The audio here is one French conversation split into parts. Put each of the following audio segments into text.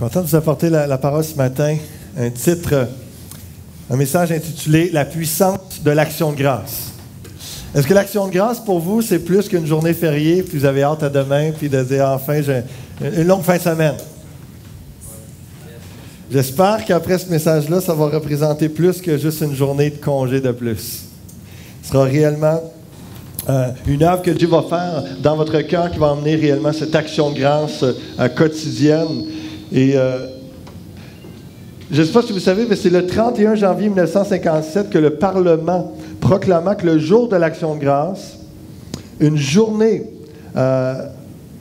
Content de vous apporter la parole ce matin. Un titre, un message intitulé « La puissance de l'action de grâce ». Est-ce que l'action de grâce, pour vous, c'est plus qu'une journée fériée, puis vous avez hâte à demain, puis de dire « Enfin, j'ai une longue fin de semaine ». J'espère qu'après ce message-là, ça va représenter plus que juste une journée de congé de plus. Ce sera réellement une œuvre que Dieu va faire dans votre cœur qui va emmener réellement cette action de grâce quotidienne. Et je ne sais pas si vous savez, mais c'est le 31 janvier 1957 que le Parlement proclama que le jour de l'action de grâce, une journée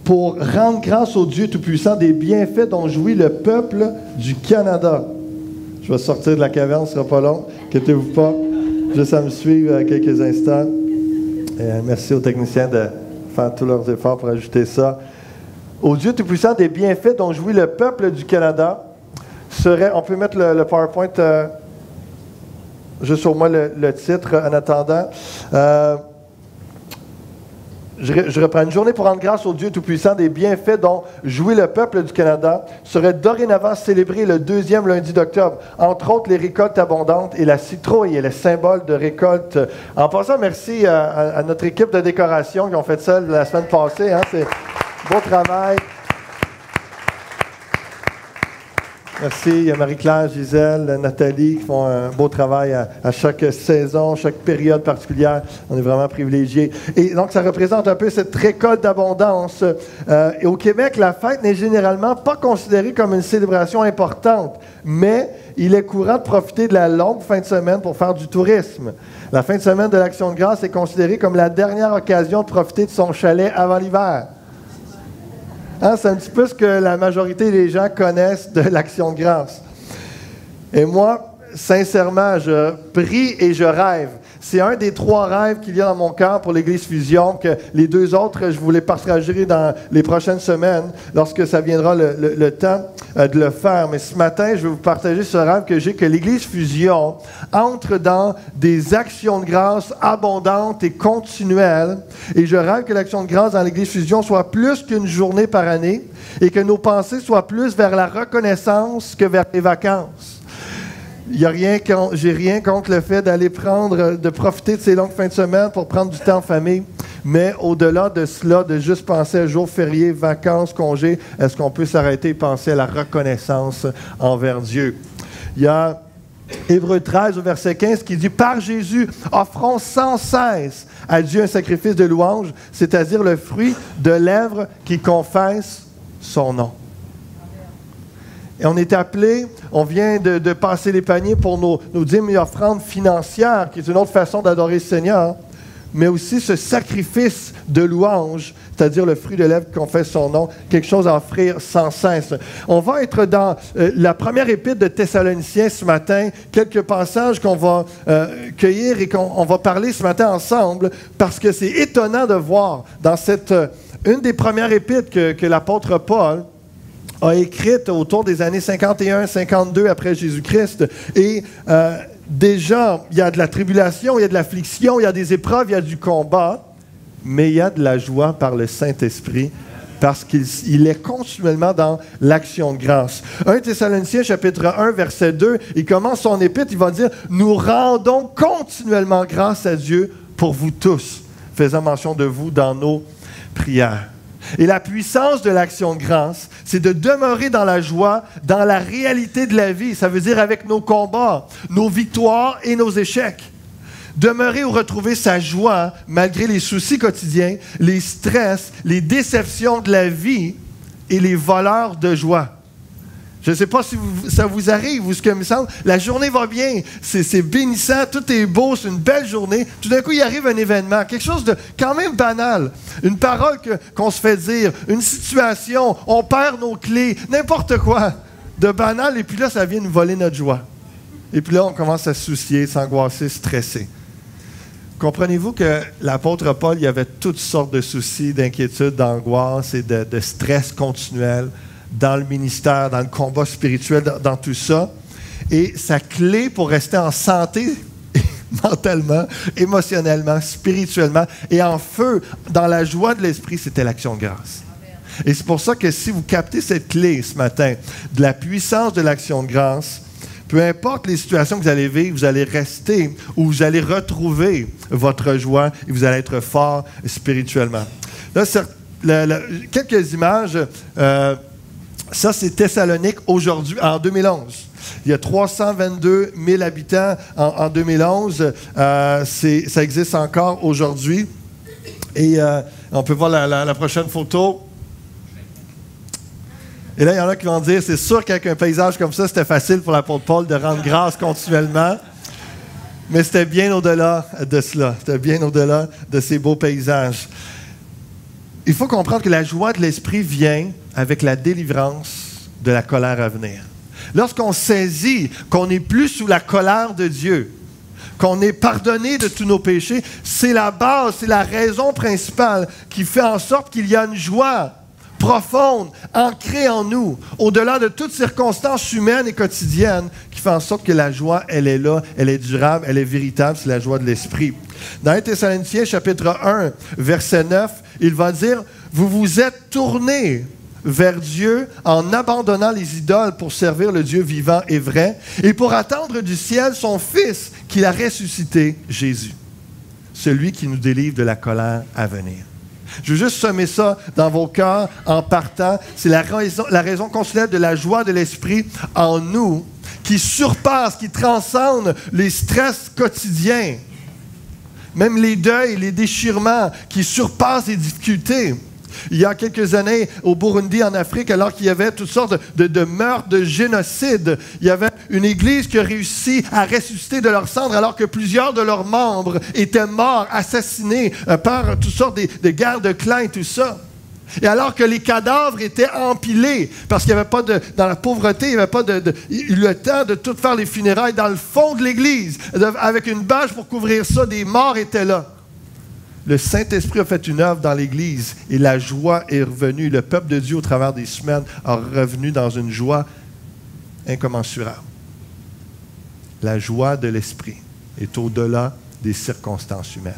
pour rendre grâce au Dieu Tout-Puissant des bienfaits dont jouit le peuple du Canada. Je vais sortir de la caverne, ce ne sera pas long. Inquiétez-vous pas, juste à me suivre quelques instants. Et merci aux techniciens de faire tous leurs efforts pour ajouter ça. Au Dieu Tout-Puissant des bienfaits dont jouit le peuple du Canada serait... On peut mettre le PowerPoint juste sur moi le titre en attendant. Je reprends. Une journée pour rendre grâce au Dieu Tout-Puissant des bienfaits dont jouit le peuple du Canada serait dorénavant célébrée le 2e lundi d'octobre. Entre autres, les récoltes abondantes et la citrouille est le symbole de récolte. En passant, merci à notre équipe de décoration qui ont fait ça la semaine passée. Hein, c'est beau travail. Merci. Il y a Marie-Claire, Gisèle, Nathalie qui font un beau travail à chaque saison, chaque période particulière. On est vraiment privilégiés. Et donc, ça représente un peu cette récolte d'abondance. Et au Québec, la fête n'est généralement pas considérée comme une célébration importante, mais il est courant de profiter de la longue fin de semaine pour faire du tourisme. La fin de semaine de l'Action de grâce est considérée comme la dernière occasion de profiter de son chalet avant l'hiver. Hein, c'est un petit peu ce que la majorité des gens connaissent de l'Action de grâce. Et moi, sincèrement, je prie et je rêve. C'est un des 3 rêves qu'il y a dans mon cœur pour l'Église Fusion, que les 2 autres, je vous les partagerai dans les prochaines semaines, lorsque ça viendra le temps de le faire. Mais ce matin, je vais vous partager ce rêve que j'ai, que l'Église Fusion entre dans des actions de grâce abondantes et continuelles. Et je rêve que l'action de grâce dans l'Église Fusion soit plus qu'une journée par année et que nos pensées soient plus vers la reconnaissance que vers les vacances. J'ai rien contre le fait de profiter de ces longues fins de semaine pour prendre du temps en famille, mais au-delà de cela, de juste penser à jours fériés, vacances, congés, est-ce qu'on peut s'arrêter et penser à la reconnaissance envers Dieu? Il y a Hébreux 13 au verset 15 qui dit « Par Jésus, offrons sans cesse à Dieu un sacrifice de louange, c'est-à-dire le fruit de lèvres qui confessent son nom. » Et on est appelé, on vient de passer les paniers pour nos dîmes et offrandes financières, qui est une autre façon d'adorer le Seigneur, mais aussi ce sacrifice de louange, c'est-à-dire le fruit de lèvres qui confesse son nom, quelque chose à offrir sans cesse. On va être dans la première épître de Thessaloniciens ce matin, quelques passages qu'on va cueillir et qu'on va parler ce matin ensemble, parce que c'est étonnant de voir dans cette une des premières épîtres que l'apôtre Paul a écrite autour des années 51-52 après Jésus-Christ. Et déjà, il y a de la tribulation, il y a de l'affliction, il y a des épreuves, il y a du combat, mais il y a de la joie par le Saint-Esprit parce qu'il est continuellement dans l'action de grâce. 1 Thessaloniciens, chapitre 1, verset 2, il commence son épître, il va dire « Nous rendons continuellement grâce à Dieu pour vous tous, faisant mention de vous dans nos prières. » Et la puissance de l'action de grâce, c'est de demeurer dans la joie, dans la réalité de la vie. Ça veut dire avec nos combats, nos victoires et nos échecs. Demeurer ou retrouver sa joie malgré les soucis quotidiens, les stress, les déceptions de la vie et les voleurs de joie. Je ne sais pas si ça vous arrive ou ce que me semble. La journée va bien, c'est bénissant, tout est beau, c'est une belle journée. Tout d'un coup, il arrive un événement, quelque chose de quand même banal. Une parole qu'on se fait dire, une situation, on perd nos clés, n'importe quoi de banal. Et puis là, ça vient nous voler notre joie. Et puis là, on commence à se soucier, s'angoisser, stresser. Comprenez-vous que l'apôtre Paul, il y avait toutes sortes de soucis, d'inquiétudes, d'angoisse et de stress continuel dans le ministère, dans le combat spirituel, dans tout ça. Et sa clé pour rester en santé mentalement, émotionnellement, spirituellement et en feu dans la joie de l'esprit, c'était l'action de grâce. Et c'est pour ça que si vous captez cette clé ce matin, de la puissance de l'action de grâce, peu importe les situations que vous allez vivre, vous allez rester ou vous allez retrouver votre joie et vous allez être fort spirituellement. Là, quelques images. Ça, c'est Thessalonique aujourd'hui, en 2011. Il y a 322 000 habitants en 2011. Ça existe encore aujourd'hui. Et on peut voir la prochaine photo. Et là, il y en a qui vont dire, c'est sûr qu'avec un paysage comme ça, c'était facile pour l'apôtre Paul de rendre grâce continuellement. Mais c'était bien au-delà de cela. C'était bien au-delà de ces beaux paysages. Il faut comprendre que la joie de l'esprit vient avec la délivrance de la colère à venir. Lorsqu'on saisit qu'on n'est plus sous la colère de Dieu, qu'on est pardonné de tous nos péchés, c'est la base, c'est la raison principale qui fait en sorte qu'il y a une joie profonde, ancrée en nous, au-delà de toutes circonstances humaines et quotidiennes, qui fait en sorte que la joie, elle est là, elle est durable, elle est véritable, c'est la joie de l'esprit. Dans 1 Thessaloniciens, chapitre 1, verset 9, il va dire, « Vous vous êtes tournés vers Dieu en abandonnant les idoles pour servir le Dieu vivant et vrai, et pour attendre du ciel son Fils qu'il a ressuscité, Jésus, celui qui nous délivre de la colère à venir. » Je veux juste semer ça dans vos cœurs en partant. C'est la raison constitutionnelle de la joie de l'esprit en nous qui surpasse, qui transcende les stress quotidiens, même les deuils, les déchirements, qui surpassent les difficultés. Il y a quelques années, au Burundi, en Afrique, alors qu'il y avait toutes sortes de meurtres, de génocides, il y avait une église qui a réussi à ressusciter de leurs cendres alors que plusieurs de leurs membres étaient morts, assassinés par toutes sortes de guerres de clans et tout ça. Et alors que les cadavres étaient empilés, parce qu'il n'y avait pas dans la pauvreté, il n'y avait pas le temps de tout faire les funérailles dans le fond de l'église, avec une bâche pour couvrir ça, des morts étaient là. Le Saint-Esprit a fait une œuvre dans l'Église et la joie est revenue. Le peuple de Dieu, au travers des semaines, a revenu dans une joie incommensurable. La joie de l'Esprit est au-delà des circonstances humaines.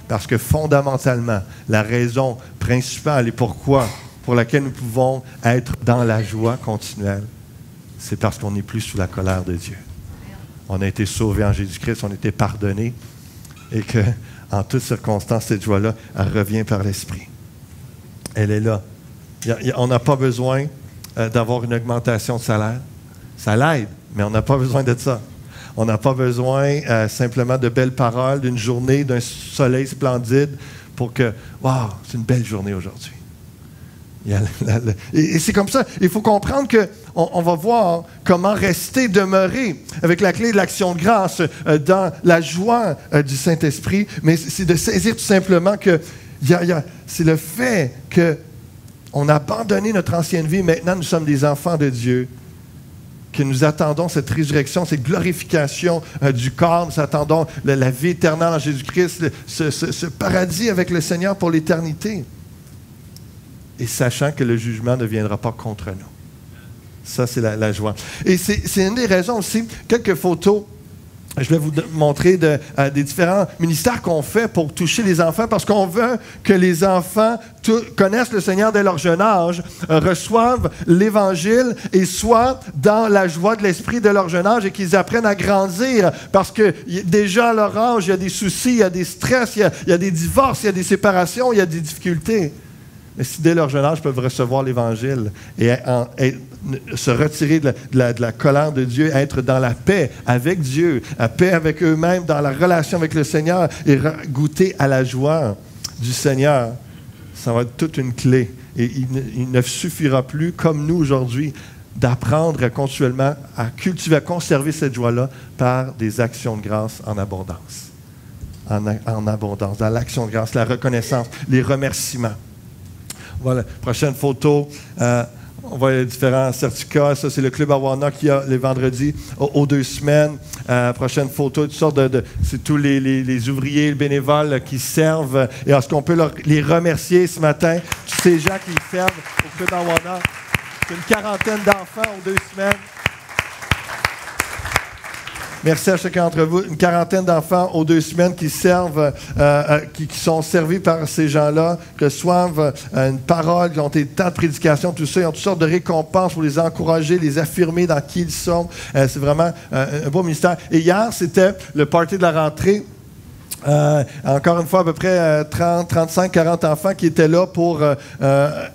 Parce que fondamentalement, la raison principale et pour laquelle nous pouvons être dans la joie continuelle, c'est parce qu'on n'est plus sous la colère de Dieu. On a été sauvés en Jésus-Christ, on a été pardonnés et que en toutes circonstances, cette joie-là, elle revient par l'Esprit. Elle est là. On n'a pas besoin d'avoir une augmentation de salaire. Ça l'aide, mais on n'a pas besoin de ça. On n'a pas besoin simplement de belles paroles, d'une journée, d'un soleil splendide pour que, waouh, c'est une belle journée aujourd'hui. Et c'est comme ça. Il faut comprendre qu'on va voir comment rester demeuré avec la clé de l'action de grâce dans la joie du Saint-Esprit. Mais c'est de saisir tout simplement que c'est le fait qu'on a abandonné notre ancienne vie. Maintenant, nous sommes des enfants de Dieu. Que nous attendons cette résurrection, cette glorification du corps. Nous attendons la vie éternelle en Jésus-Christ, ce paradis avec le Seigneur pour l'éternité. Et sachant que le jugement ne viendra pas contre nous. Ça, c'est la joie. Et c'est une des raisons aussi, quelques photos, je vais vous montrer des différents ministères qu'on fait pour toucher les enfants, parce qu'on veut que les enfants connaissent le Seigneur dès leur jeune âge, reçoivent l'Évangile et soient dans la joie de l'Esprit de leur jeune âge et qu'ils apprennent à grandir, parce que déjà à leur âge, il y a des soucis, il y a des stress, il y a des divorces, il y a des séparations, il y a des difficultés. Mais si dès leur jeune âge peuvent recevoir l'Évangile et se retirer de la colère de Dieu, être dans la paix avec Dieu, la paix avec eux-mêmes, dans la relation avec le Seigneur et goûter à la joie du Seigneur, ça va être toute une clé. Et il ne suffira plus, comme nous aujourd'hui, d'apprendre continuellement à cultiver, à conserver cette joie-là par des actions de grâce en abondance. En abondance, dans l'action de grâce, la reconnaissance, les remerciements. Voilà, prochaine photo. On voit les différents certificats. Ça, c'est le Club Awana qui a les vendredis aux 2 semaines. Prochaine photo, toutes sortes c'est tous les ouvriers, les bénévoles qui servent. Et est-ce qu'on peut les remercier ce matin? Tous ces gens qui servent au Club Awana. C'est une quarantaine d'enfants aux 2 semaines. Merci à chacun d'entre vous. Une quarantaine d'enfants aux 2 semaines qui servent, qui sont servis par ces gens-là, reçoivent une parole, qui ont des temps de prédication, tout ça. Ils ont toutes sortes de récompenses pour les encourager, les affirmer dans qui ils sont. C'est vraiment un beau ministère. Et hier, c'était le party de la rentrée. Encore une fois, à peu près 30, 35, 40 enfants qui étaient là pour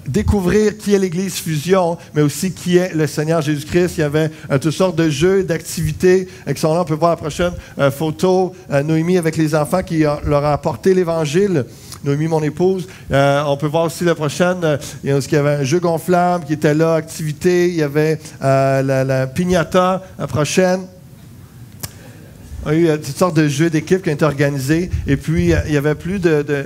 découvrir qui est l'Église Fusion, mais aussi qui est le Seigneur Jésus-Christ. Il y avait toutes sortes de jeux, d'activités qui sont là. On peut voir la prochaine photo. Noémie avec les enfants qui leur a apporté l'Évangile. Noémie, mon épouse. On peut voir aussi la prochaine. Il y avait un jeu gonflable qui était là, activité. Il y avait la piñata, la prochaine. Il y a eu toutes sortes de jeux d'équipe qui ont été organisés. Et puis, il y avait plus de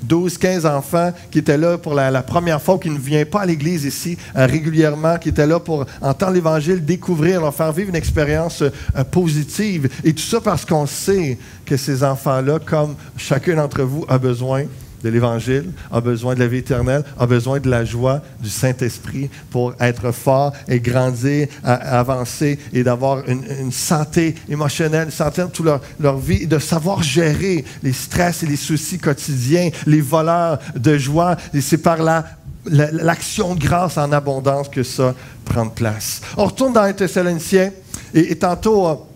12-15 enfants qui étaient là pour la première fois, qui ne viennent pas à l'église ici régulièrement, qui étaient là pour entendre l'Évangile, découvrir, leur faire vivre une expérience positive. Et tout ça parce qu'on sait que ces enfants-là, comme chacun d'entre vous, a besoin de l'Évangile, a besoin de la vie éternelle, a besoin de la joie du Saint-Esprit pour être fort et grandir, avancer et d'avoir une santé émotionnelle, une santé dans toute leur vie, de savoir gérer les stress et les soucis quotidiens, les voleurs de joie. Et c'est par l'action de grâce en abondance que ça prend place. On retourne dans les Thessaloniciens et tantôt...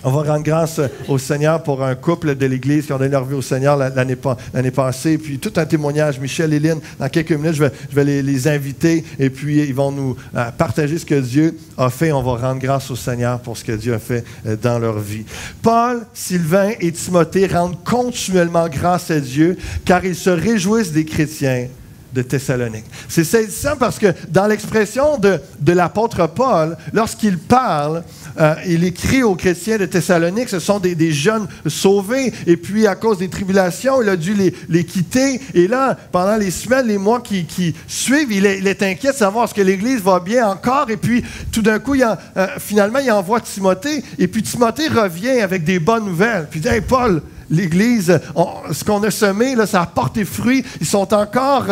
On va rendre grâce au Seigneur pour un couple de l'Église qui ont donné leur vie au Seigneur l'année passée. Puis tout un témoignage, Michel et Lynn, dans quelques minutes, je vais les inviter et puis ils vont nous partager ce que Dieu a fait. On va rendre grâce au Seigneur pour ce que Dieu a fait dans leur vie. Paul, Sylvain et Timothée rendent continuellement grâce à Dieu car ils se réjouissent des chrétiens de Thessalonique. C'est saisissant parce que dans l'expression de l'apôtre Paul, lorsqu'il parle, il écrit aux chrétiens de Thessalonique, ce sont des jeunes sauvés, et puis à cause des tribulations, il a dû les quitter, et là, pendant les semaines, les mois qui suivent, il est inquiet de savoir est-ce que l'Église va bien encore, et puis tout d'un coup, finalement, il envoie Timothée, et puis Timothée revient avec des bonnes nouvelles, puis il dit « Hey Paul, l'Église, ce qu'on a semé, là, ça a porté fruit. Ils sont encore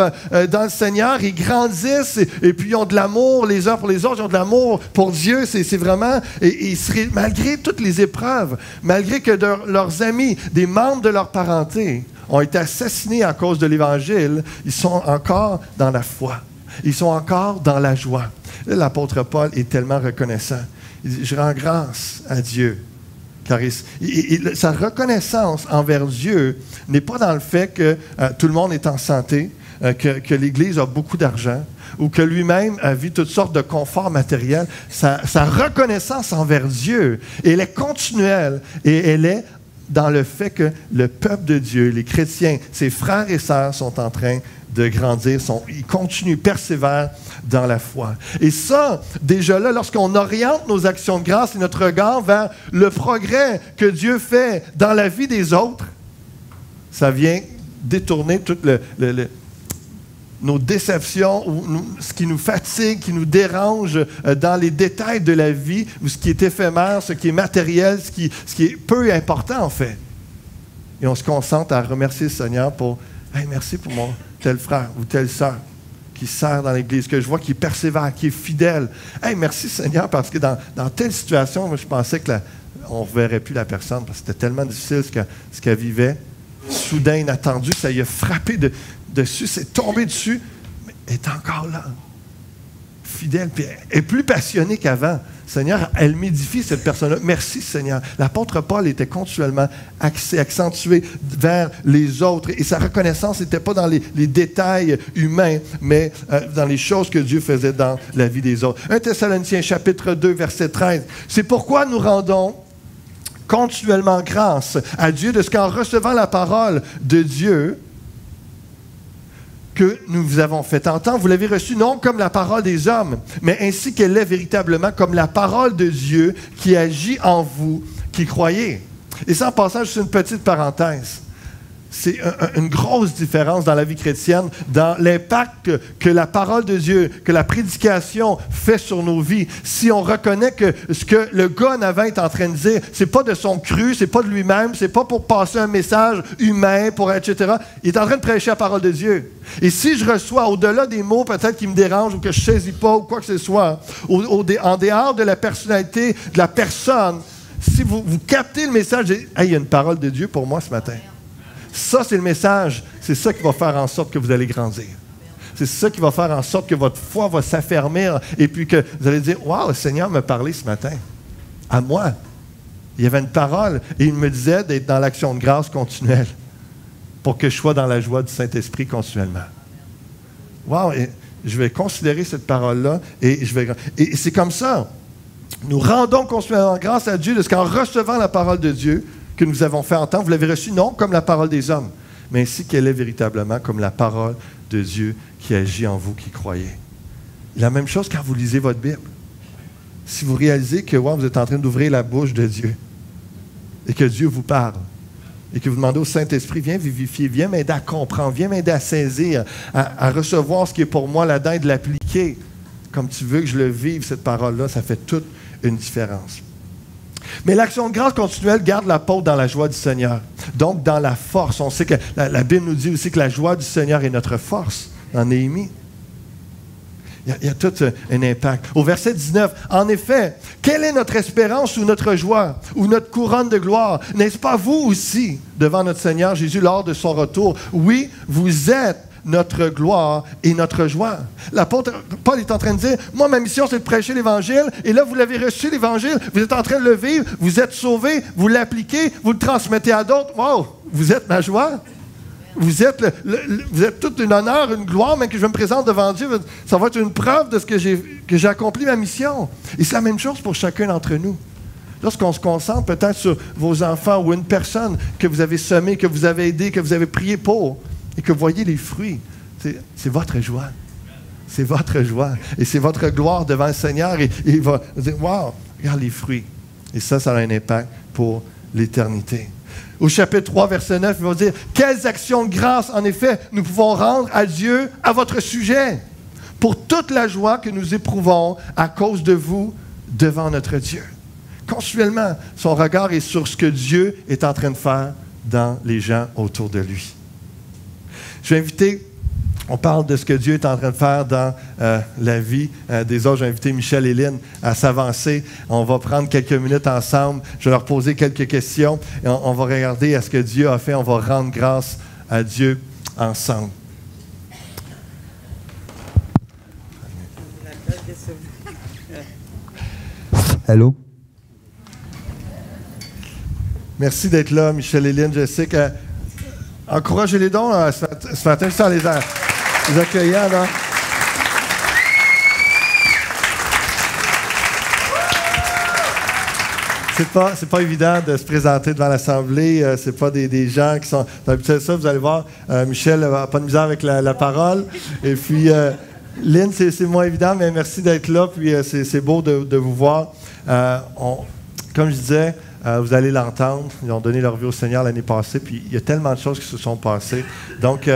dans le Seigneur, ils grandissent et puis ils ont de l'amour les uns pour les autres, ils ont de l'amour pour Dieu. C'est vraiment... Et malgré toutes les épreuves, malgré que leurs amis, des membres de leur parenté, ont été assassinés à cause de l'Évangile, ils sont encore dans la foi. Ils sont encore dans la joie. Là, l'apôtre Paul est tellement reconnaissant. Il dit, je rends grâce à Dieu. Car sa reconnaissance envers Dieu n'est pas dans le fait que tout le monde est en santé, que l'Église a beaucoup d'argent ou que lui-même vit toutes sortes de conforts matériels. Sa reconnaissance envers Dieu, elle est continuelle et elle est dans le fait que le peuple de Dieu, les chrétiens, ses frères et sœurs sont en train de grandir, ils continuent, persévèrent dans la foi. Et ça, déjà là, lorsqu'on oriente nos actions de grâce et notre regard vers le progrès que Dieu fait dans la vie des autres, ça vient détourner toutes nos déceptions, ou ce qui nous fatigue, qui nous dérange dans les détails de la vie, ou ce qui est éphémère, ce qui est matériel, ce qui est peu important en fait. Et on se concentre à remercier le Seigneur pour « Hey, merci pour mon tel frère ou telle sœur qui sert dans l'Église, que je vois qui persévère, qui est fidèle. Hey, merci Seigneur, parce que dans telle situation, moi, je pensais qu'on ne reverrait plus la personne, parce que c'était tellement difficile ce qu'elle vivait. Soudain, inattendu, ça y a frappé dessus, c'est tombé dessus, mais elle est encore là, fidèle, puis elle est plus passionnée qu'avant. Seigneur, elle m'édifie, cette personne-là. Merci, Seigneur. L'apôtre Paul était continuellement accentué vers les autres. Et sa reconnaissance n'était pas dans les détails humains, mais dans les choses que Dieu faisait dans la vie des autres. 1 Thessaloniciens, chapitre 2, verset 13. C'est pourquoi nous rendons continuellement grâce à Dieu de ce qu'en recevant la parole de Dieu, que nous vous avons fait entendre, vous l'avez reçue non comme la parole des hommes, mais ainsi qu'elle est véritablement comme la parole de Dieu qui agit en vous, qui croyez. Et ça, en passant, juste une petite parenthèse. C'est une grosse différence dans la vie chrétienne, dans l'impact que la parole de Dieu, que la prédication fait sur nos vies. Si on reconnaît que ce que le gars en avant est en train de dire, c'est pas de son cru, c'est pas de lui-même, c'est pas pour passer un message humain, etc. Il est en train de prêcher la parole de Dieu. Et si je reçois, au-delà des mots peut-être qui me dérangent ou que je ne saisis pas ou quoi que ce soit, en dehors de la personnalité de la personne, si vous captez le message, hey, il y a une parole de Dieu pour moi ce matin. Ça, c'est le message. C'est ça qui va faire en sorte que vous allez grandir. C'est ça qui va faire en sorte que votre foi va s'affermir et puis que vous allez dire, « Wow, le Seigneur m'a parlé ce matin. À moi. » Il y avait une parole et il me disait d'être dans l'action de grâce continuelle pour que je sois dans la joie du Saint-Esprit continuellement. Wow! Et je vais considérer cette parole-là et c'est comme ça. Nous rendons continuellement grâce à Dieu de ce qu'en recevant la parole de Dieu que nous avons fait entendre, vous l'avez reçue non comme la parole des hommes, mais ainsi qu'elle est véritablement comme la parole de Dieu qui agit en vous qui croyez. La même chose quand vous lisez votre Bible. Si vous réalisez que vous êtes en train d'ouvrir la bouche de Dieu et que Dieu vous parle et que vous demandez au Saint-Esprit, viens vivifier, viens m'aider à comprendre, viens m'aider à saisir, à recevoir ce qui est pour moi là-dedans et de l'appliquer comme tu veux que je le vive, cette parole-là, ça fait toute une différence. Mais l'action de grâce continuelle garde l'apôtre dans la joie du Seigneur, donc dans la force. On sait que la Bible nous dit aussi que la joie du Seigneur est notre force, dans Néhémie. Il y a tout un impact. Au verset 19, « En effet, quelle est notre espérance ou notre joie ou notre couronne de gloire? N'est-ce pas vous aussi, devant notre Seigneur Jésus, lors de son retour? Oui, vous êtes notre gloire et notre joie. » L'apôtre Paul est en train de dire, « Moi, ma mission, c'est de prêcher l'Évangile. Et là, vous l'avez reçu, l'Évangile. Vous êtes en train de le vivre. Vous êtes sauvés. Vous l'appliquez. Vous le transmettez à d'autres. Wow! Vous êtes ma joie. » Vous êtes toute une honneur, une gloire, même que je me présente devant Dieu. Ça va être une preuve de ce que j'ai accompli ma mission. Et c'est la même chose pour chacun d'entre nous. Lorsqu'on se concentre peut-être sur vos enfants ou une personne que vous avez semée, que vous avez aidé, que vous avez prié pour, et que vous voyez les fruits, c'est votre joie. C'est votre joie. Et c'est votre gloire devant le Seigneur. Et il va dire, « Wow, regarde les fruits. » Et ça a un impact pour l'éternité. Au chapitre 3, verset 9, il va dire « Quelles actions de grâce, en effet, nous pouvons rendre à Dieu à votre sujet, pour toute la joie que nous éprouvons à cause de vous devant notre Dieu. » Continuellement, son regard est sur ce que Dieu est en train de faire dans les gens autour de lui. Je vais inviter, on parle de ce que Dieu est en train de faire dans la vie des autres. J'ai invité Michel et Lynn à s'avancer. On va prendre quelques minutes ensemble. Je vais leur poser quelques questions. Et on va regarder à ce que Dieu a fait. On va rendre grâce à Dieu ensemble. Allô? Merci d'être là, Michel et Lynn. Je sais que... Encouragez-les donc ce matin, sans les accueillant. Là. C'est pas évident de se présenter devant l'Assemblée. C'est pas des gens qui sont... D'habitude, ça, vous allez voir, Michel n'a pas de misère avec la parole. Et puis, Lynn, c'est moins évident, mais merci d'être là. Puis, c'est beau de vous voir. Comme je disais... vous allez l'entendre. Ils ont donné leur vie au Seigneur l'année passée, puis il y a tellement de choses qui se sont passées. Donc,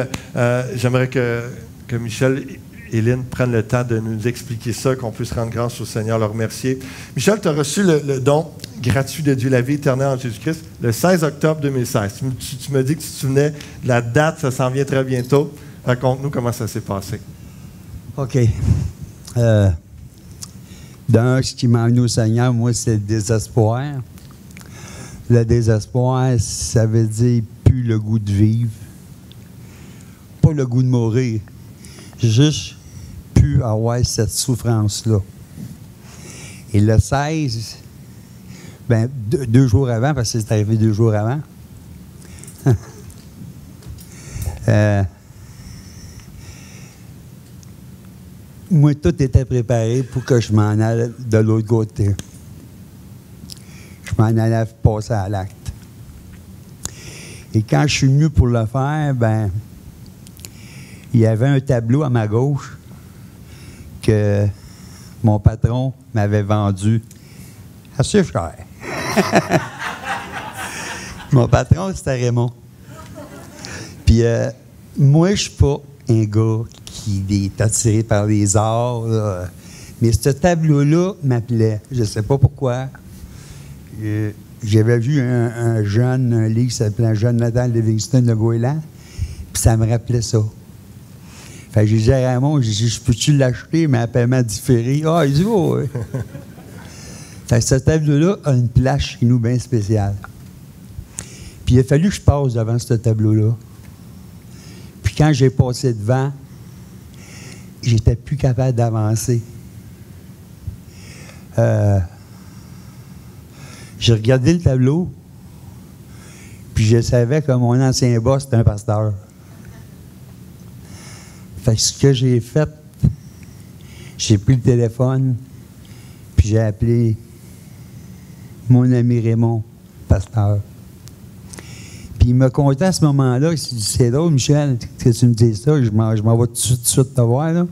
j'aimerais que Michel et Lynn prennent le temps de nous expliquer ça, qu'on puisse rendre grâce au Seigneur, le remercier. Michel, tu as reçu le don gratuit de Dieu, la vie éternelle en Jésus-Christ, le 16 octobre 2016. Tu me dis que tu te souvenais de la date, ça s'en vient très bientôt. Raconte-nous comment ça s'est passé. OK. D'un, ce qui m'a amené au Seigneur, moi, c'est le désespoir. Le désespoir, ça veut dire plus le goût de vivre. Pas le goût de mourir. Juste plus avoir cette souffrance-là. Et le 16, ben, deux jours avant, parce que c'est arrivé 2 jours avant, moi, tout était préparé pour que je m'en aille de l'autre côté. Je m'en allais passer à l'acte. Et quand je suis venu pour le faire, ben, il y avait un tableau à ma gauche que mon patron m'avait vendu assez cher. Mon patron, c'était Raymond. Puis moi, je ne suis pas un gars qui est attiré par les arts, là. Mais ce tableau-là m'appelait. Je ne sais pas pourquoi. J'avais vu un livre qui s'appelait Jonathan Livingston de Goéland, puis ça me rappelait ça. Fait que j'ai dit à Raymond, je peux-tu l'acheter, mais à paiement différé? Ah, il dit, oh, oui. Fait que ce tableau-là a une place chez nous bien spéciale. Puis il a fallu que je passe devant ce tableau-là. Puis quand j'ai passé devant, j'étais plus capable d'avancer. J'ai regardé le tableau, puis je savais que mon ancien boss était un pasteur. Fait que ce que j'ai fait, j'ai pris le téléphone, puis j'ai appelé mon ami Raymond, pasteur. Puis il m'a conté à ce moment-là, il s'est dit, c'est drôle, Michel, que tu me dis ça, je m'en vais tout de suite te voir, là.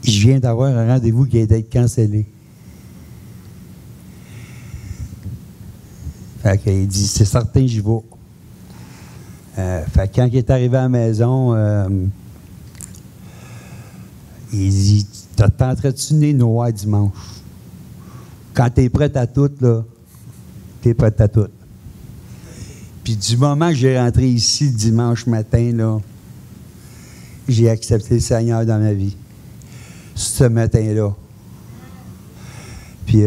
Je viens d'avoir un rendez-vous qui a été cancellé. Fait qu'il dit, c'est certain, j'y vais. Fait que quand il est arrivé à la maison, il dit, t'entends-tu né noir dimanche? Quand t'es prête à tout, là, t'es prête à tout. Puis du moment que j'ai rentré ici dimanche matin, là, j'ai accepté le Seigneur dans ma vie. Ce matin-là. Puis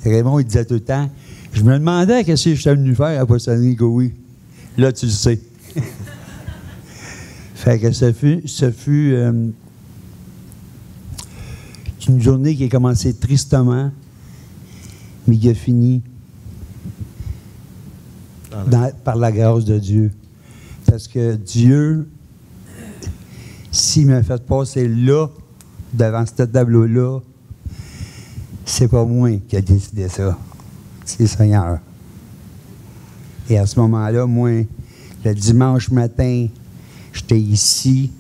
Raymond, il disait tout le temps, je me demandais qu'est-ce que j'étais venu faire à Poissonnerie-Gouy. Là, tu le sais. Fait que ce fut une journée qui a commencé tristement, mais qui a fini par la grâce de Dieu. Parce que Dieu, s'il m'a fait passer là, devant ce tableau-là, c'est pas moi qui a décidé ça. C'est le Seigneur. Et à ce moment-là, moi, le dimanche matin, j'étais ici,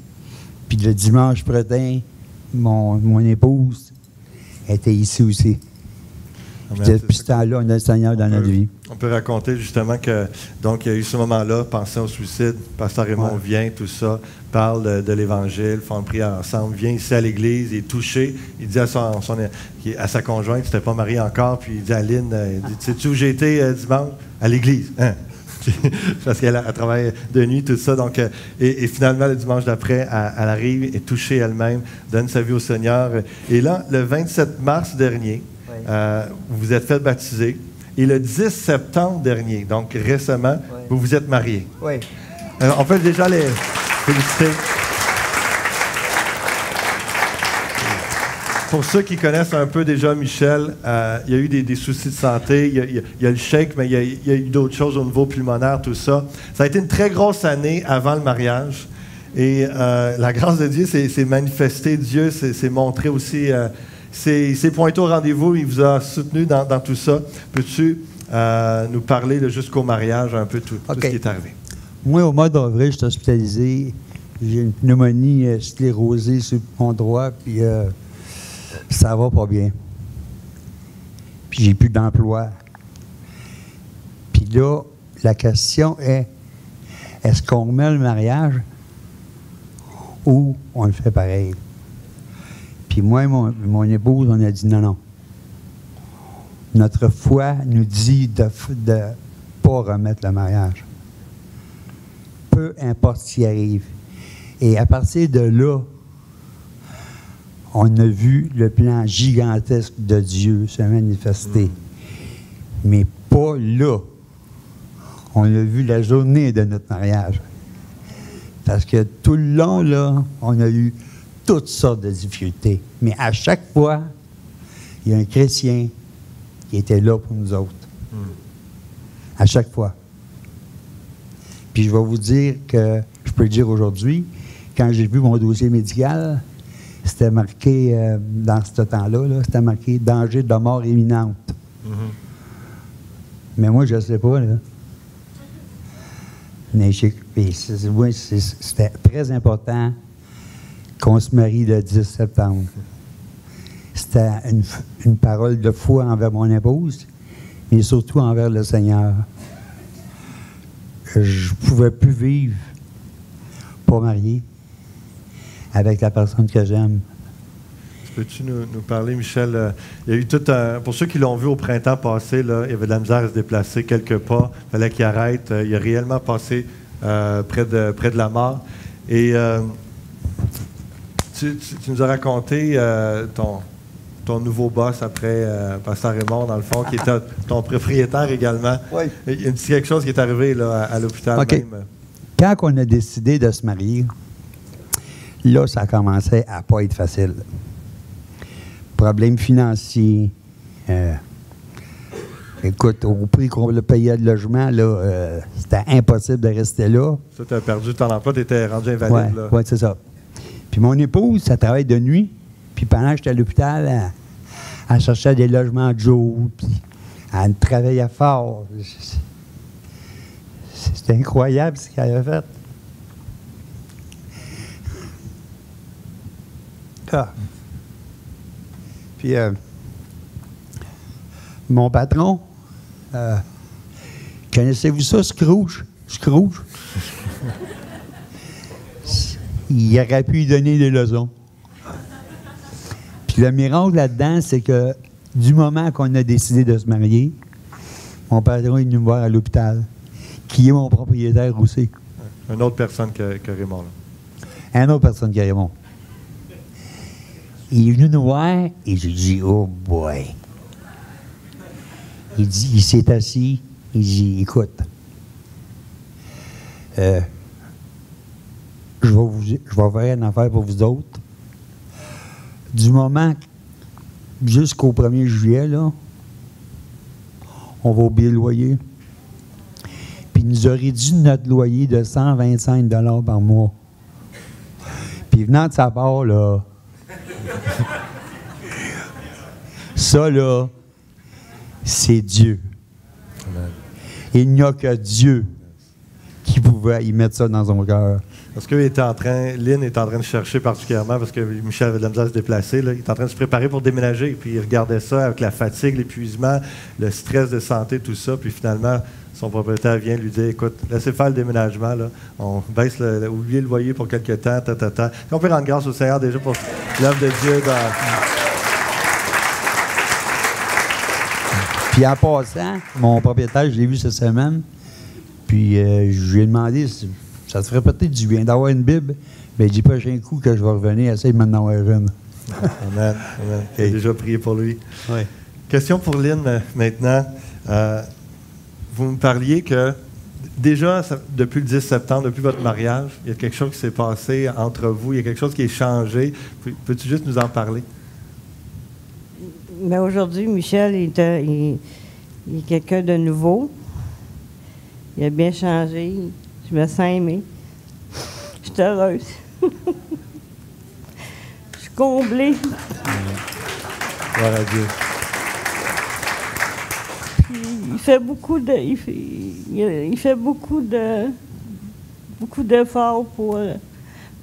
puis le dimanche matin, mon épouse était ici aussi. Depuis ce temps-là, on a le Seigneur dans notre vie. On peut raconter justement que, donc, il y a eu ce moment-là, penser au suicide, Pasteur Raymond vient, tout ça, parle de l'Évangile, font une prière ensemble, vient ici à l'Église, il est touché, il dit à sa conjointe, c'était pas marié encore, puis il dit à Aline, il dit, sais-tu où j'ai été dimanche? À l'Église. Hein? Parce qu'elle travaille de nuit, tout ça. Donc, et finalement, le dimanche d'après, elle arrive, est touchée elle-même, donne sa vie au Seigneur. Et là, le 27 mars dernier, vous vous êtes fait baptiser. Et le 10 septembre dernier, donc récemment, vous vous êtes mariés. Oui. On peut déjà les féliciter. Pour ceux qui connaissent un peu déjà Michel, il y a eu des soucis de santé, il y a le shake, mais il y a eu d'autres choses au niveau pulmonaire, tout ça. Ça a été une très grosse année avant le mariage. Et la grâce de Dieu s'est manifestée. Dieu s'est montré aussi... Il s'est pointé au rendez-vous, il vous a soutenu dans tout ça. Peux-tu nous parler jusqu'au mariage, un peu tout ce qui est arrivé? Moi, au mois d'avril, je suis hospitalisé. J'ai une pneumonie sclérosée sur le pont droit, puis ça va pas bien. Puis j'ai plus d'emploi. Puis là, la question est, est-ce qu'on remet le mariage ou on le fait pareil? Puis moi et mon épouse, on a dit non. Notre foi nous dit de ne pas remettre le mariage. Peu importe ce qui arrive. Et à partir de là, on a vu le plan gigantesque de Dieu se manifester. Mais pas là. On a vu la journée de notre mariage. Parce que tout le long, là, on a eu toutes sortes de difficultés. Mais à chaque fois, il y a un chrétien qui était là pour nous autres. À chaque fois. Puis je vais vous dire que, je peux le dire aujourd'hui, quand j'ai vu mon dossier médical, c'était marqué, dans ce temps-là, c'était marqué « danger de mort imminente ». Mais moi, je ne sais pas, là. Mais c'était très important qu'on se marie le 10 septembre. C'était une parole de foi envers mon épouse, mais surtout envers le Seigneur. Je ne pouvais plus vivre pas marié avec la personne que j'aime. Peux-tu nous parler, Michel? Il y a eu tout un... Pour ceux qui l'ont vu au printemps passé, là, il y avait de la misère à se déplacer quelques pas. Il fallait qu'il arrête. Il a réellement passé près de la mort. Et tu nous as raconté ton nouveau boss après Pasteur Raymond, dans le fond, qui était ton propriétaire également. Oui. Il y a quelque chose qui est arrivé là, à l'hôpital même. Quand on a décidé de se marier, là, ça commençait à pas être facile. Problèmes financiers. Écoute, au prix qu'on le payait de logement, là, c'était impossible de rester là. Ça, tu as perdu ton emploi, tu étais rendu invalide. Oui, c'est ça. Puis mon épouse, ça travaille de nuit. Puis pendant que j'étais à l'hôpital, elle cherchait des logements de jour. Puis elle travaillait fort. C'était incroyable ce qu'elle avait fait. Ah. Puis mon patron, connaissez-vous ça, Scrooge? Scrooge? Il aurait pu y donner des leçons. Puis le miracle là-dedans, c'est que du moment qu'on a décidé de se marier, mon patron est venu me voir à l'hôpital, qui est mon propriétaire aussi. Une autre personne que Raymond. Une autre personne que Raymond. Il est venu nous voir et j'ai dit, oh boy. Il dit, il s'est assis, il dit, écoute, je vais faire une affaire pour vous autres. Du moment jusqu'au 1er juillet, là, on va oublier le loyer. Puis il nous a réduit notre loyer de 125 $ par mois. Puis venant de sa part, là, ça, là, c'est Dieu. Amen. Il n'y a que Dieu qui pouvait y mettre ça dans son cœur. Parce que Lynn est en train de chercher particulièrement, parce que Michel avait de la misère à se déplacer, là, il est en train de se préparer pour déménager, puis il regardait ça avec la fatigue, l'épuisement, le stress de santé, tout ça, puis finalement, son propriétaire vient lui dire, écoute, laissez faire le déménagement, là, on baisse oubliez le loyer pour quelque temps, On peut rendre grâce au Seigneur déjà pour l'œuvre de Dieu Puis en passant, mon propriétaire, je l'ai vu cette semaine, puis je lui ai demandé si ça te ferait peut-être du bien d'avoir une Bible. Mais il dit pas un coup que je vais revenir, essaye de m'en avoir une. Amen. J'ai déjà prié pour lui. Oui. Question pour Lynn maintenant. Vous me parliez que déjà, depuis le 10 septembre, depuis votre mariage, il y a quelque chose qui s'est passé entre vous, il y a quelque chose qui est changé. Peux-tu juste nous en parler? Mais aujourd'hui, Michel il est quelqu'un de nouveau. Il a bien changé. Je me sens aimée. Je suis heureuse. Je suis comblée. Gloire à Dieu. Puis, il fait beaucoup d'efforts pour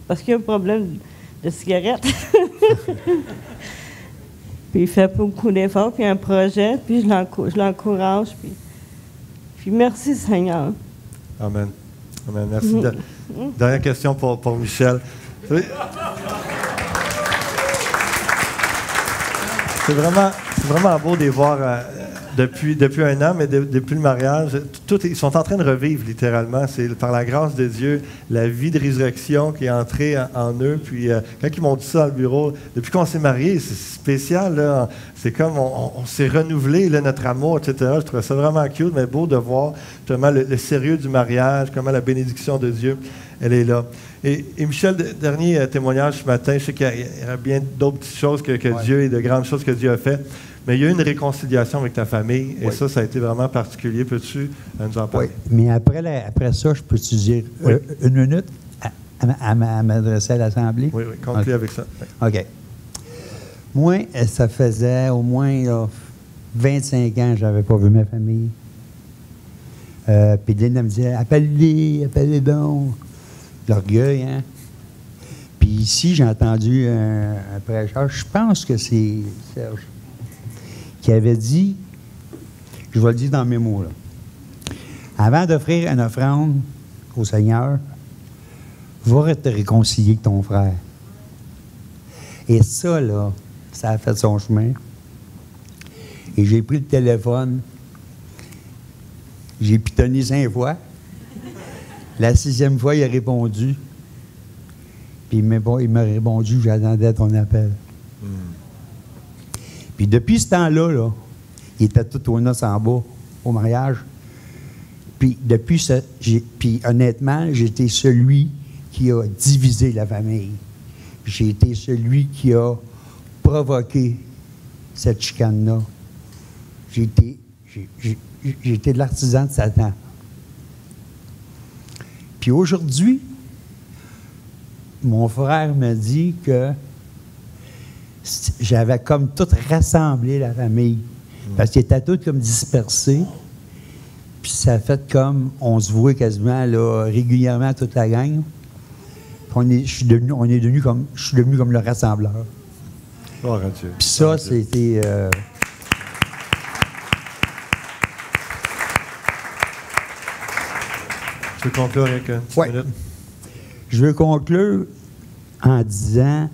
parce qu'il y a un problème de cigarette. Puis il fait beaucoup d'efforts, puis un projet, puis je l'encourage. Puis merci Seigneur. Amen. Merci. Dernière question pour Michel. C'est vraiment beau de les voir depuis un an, mais depuis le mariage. Ils sont en train de revivre littéralement. C'est par la grâce de Dieu, la vie de résurrection qui est entrée en eux. Puis quand ils m'ont dit ça dans le bureau, depuis qu'on s'est mariés, c'est spécial. Là. C'est comme on s'est renouvelé, là, notre amour, etc. Je trouvais ça vraiment cute, mais beau de voir justement le sérieux du mariage, comment la bénédiction de Dieu, elle est là. Et Michel, dernier témoignage ce matin, je sais qu'il y a bien d'autres petites choses que Dieu et de grandes choses que Dieu a fait. Mais il y a eu une réconciliation avec ta famille, et ça a été vraiment particulier. Peux-tu nous en parler? Oui, mais après ça, je peux-tu dire une minute à m'adresser à l'Assemblée? Oui, conclue avec ça. Oui. OK. Moi, ça faisait au moins 25 ans que je n'avais pas vu ma famille. Puis Linda me disait, appelle-les donc. L'orgueil, hein? Puis ici, j'ai entendu un prêcheur, je pense que c'est Serge, qui avait dit, je vais le dire dans mes mots, là, avant d'offrir une offrande au Seigneur, va te réconcilier avec ton frère. Et ça, là, ça a fait son chemin. Et j'ai pris le téléphone, j'ai pitonné 5 fois. La 6e fois, il a répondu. Puis il m'a répondu, j'attendais ton appel. Puis depuis ce temps-là, là, il était tout aux noces en bas, au mariage. Puis puis honnêtement, j'ai été celui qui a divisé la famille. J'ai été celui qui a provoqué cette chicane-là. J'ai été l'artisan de Satan. Puis aujourd'hui, mon frère m'a dit que j'avais comme tout rassemblé la famille. Parce qu'ils étaient tous comme dispersés. Puis ça a fait comme, on se voit quasiment là, régulièrement toute la gang. Puis je suis devenu comme le rassembleur. Oh, Dieu. Puis ça, c'était... Tu veux conclure avec une minute? Je veux conclure en disant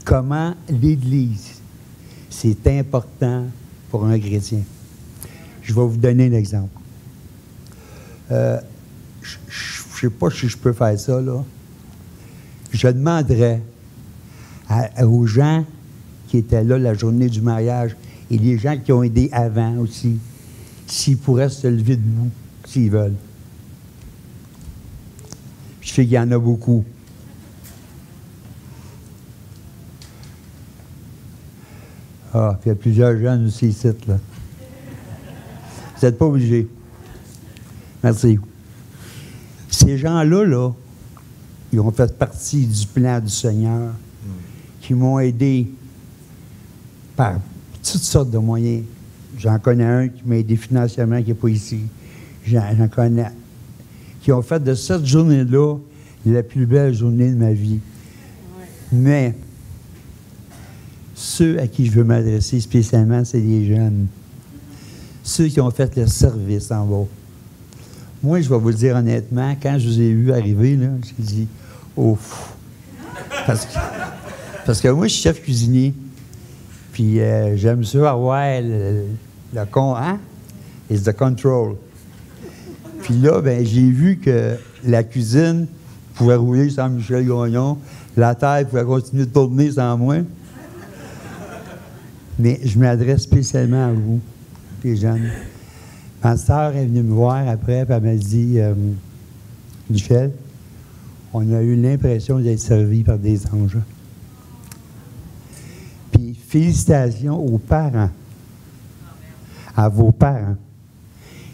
comment l'Église, c'est important pour un chrétien. Je vais vous donner un exemple. Je ne sais pas si je peux faire ça, là. Je demanderais aux gens qui étaient là la journée du mariage et les gens qui ont aidé avant aussi, s'ils pourraient se lever debout, s'ils veulent. Je sais qu'il y en a beaucoup. Ah, puis il y a plusieurs jeunes aussi ici, là. Vous n'êtes pas obligés. Merci. Ces gens-là, là, ils ont fait partie du plan du Seigneur, qui m'ont aidé par toutes sortes de moyens. J'en connais un qui m'a aidé financièrement, qui n'est pas ici. J'en connais qui ont fait de cette journée-là la plus belle journée de ma vie. Ouais. Mais ceux à qui je veux m'adresser spécialement, c'est les jeunes. Ceux qui ont fait le service en bas. Moi, je vais vous le dire honnêtement, quand je vous ai vu arriver, là, j'ai dit « Ouf! » Parce que moi, je suis chef cuisinier. Puis j'aime ça avoir le hein? It's the control. Puis là, ben, j'ai vu que la cuisine pouvait rouler sans Michel Gagnon, la terre pouvait continuer de tourner sans moi. Mais je m'adresse spécialement à vous, les jeunes. Ma sœur est venue me voir après, puis elle m'a dit Michel, on a eu l'impression d'être servi par des anges. Puis félicitations aux parents, à vos parents,